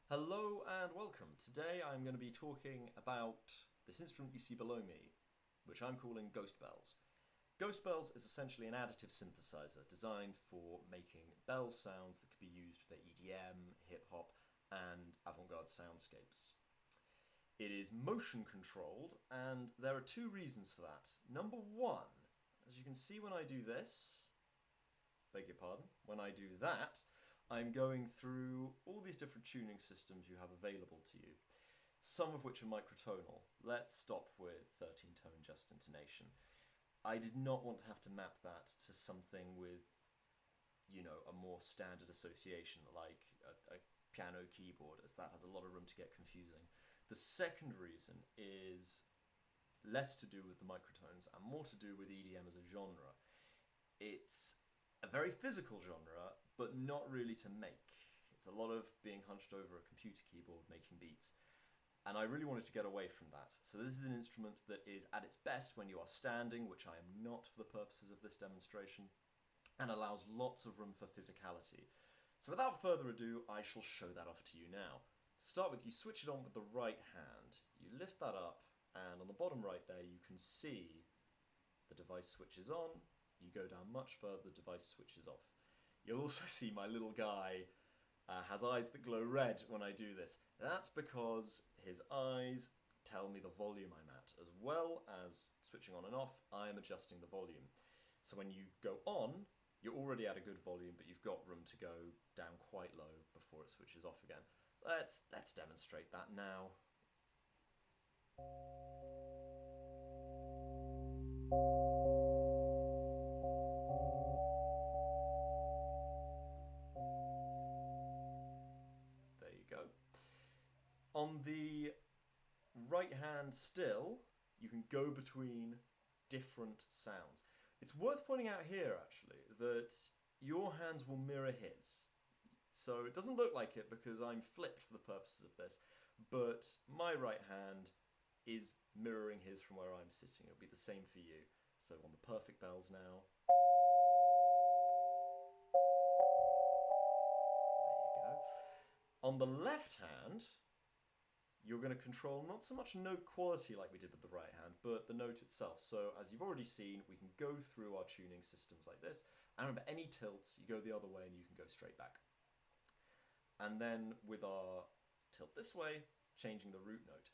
Hello and welcome. Today I'm going to be talking about this instrument you see below me, which I'm calling Ghost Bells. Ghost Bells is essentially an additive synthesizer designed for making bell sounds that could be used for EDM, hip-hop and avant-garde soundscapes. It is motion controlled and there are two reasons for that. Number one, as you can see when I do this, beg your pardon, when I do that, I'm going through all these different tuning systems you have available to you, some of which are microtonal. Let's stop with 13-tone just intonation. I did not want to have to map that to something with, a more standard association like a piano keyboard, as that has a lot of room to get confusing. The second reason is less to do with the microtones and more to do with EDM as a genre. It's a very physical genre, but not really to make. It's a lot of being hunched over a computer keyboard making beats. And I really wanted to get away from that. So this is an instrument that is at its best when you are standing, which I am not for the purposes of this demonstration, and allows lots of room for physicality. So without further ado, I shall show that off to you now. Start with, you switch it on with the right hand, you lift that up, and on the bottom right there you can see the device switches on. You go down much further, the device switches off. You'll also see my little guy has eyes that glow red when I do this. That's because his eyes tell me the volume I'm at. As well as switching on and off, I'm adjusting the volume. So when you go on, you're already at a good volume, but you've got room to go down quite low before it switches off again. Let's demonstrate that now. There you go. On the right hand still, you can go between different sounds. It's worth pointing out here, actually, that your hands will mirror his. So it doesn't look like it because I'm flipped for the purposes of this, but my right hand is mirroring his from where I'm sitting. It'll be the same for you. So on the perfect bells now. There you go. On the left hand, you're going to control not so much note quality like we did with the right hand, but the note itself. So as you've already seen, we can go through our tuning systems like this. And remember, any tilts, you go the other way and you can go straight back. And then with our tilt this way, changing the root note.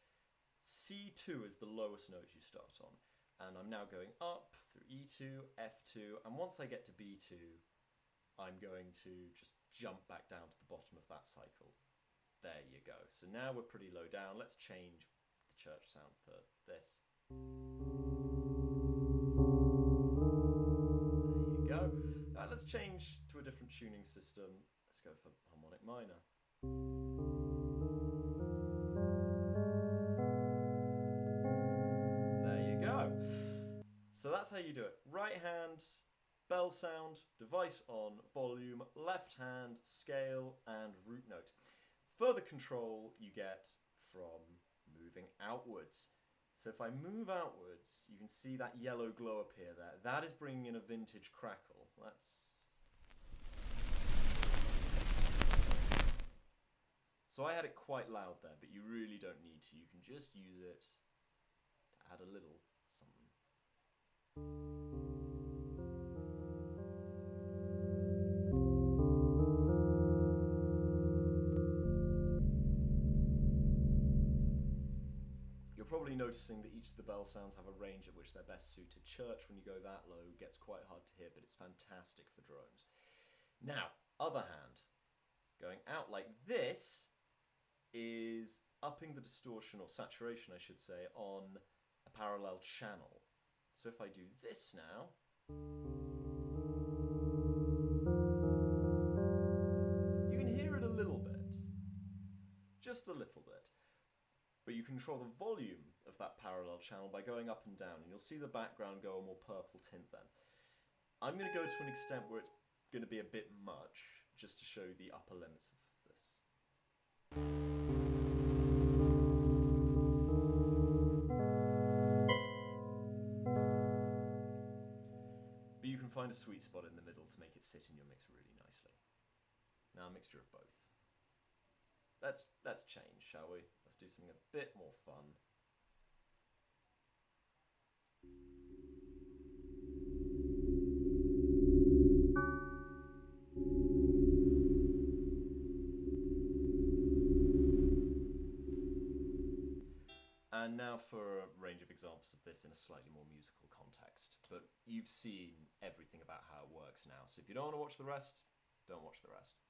C2 is the lowest note you start on. And I'm now going up through E2, F2, and once I get to B2, I'm going to just jump back down to the bottom of that cycle. There you go. So now we're pretty low down. Let's change the church sound for this. There you go. Let's change to a different tuning system. Let's go for harmonic minor. There you go. So that's how you do it. Right hand, bell sound, device on, volume, left hand, scale, and root note. Further control you get from moving outwards. So if I move outwards, you can see that yellow glow appear there. That is bringing in a vintage crackle. So I had it quite loud there, but you really don't need to. You can just use it to add a little something. You're probably noticing that each of the bell sounds have a range at which they're best suited. Church, when you go that low, gets quite hard to hear, but it's fantastic for drones. Now, other hand, going out like this is upping the distortion, or saturation I should say, on a parallel channel. So if I do this now, you can hear it a little bit, just a little bit. But you control the volume of that parallel channel by going up and down, and you'll see the background go a more purple tint then. I'm going to go to an extent where it's going to be a bit much, just to show the upper limits of this. But you can find a sweet spot in the middle to make it sit in your mix really nicely. Now a mixture of both. let's change, shall we? Let's do something a bit more fun. And now for a range of examples of this in a slightly more musical context. But you've seen everything about how it works now, so if you don't want to watch the rest, don't watch the rest.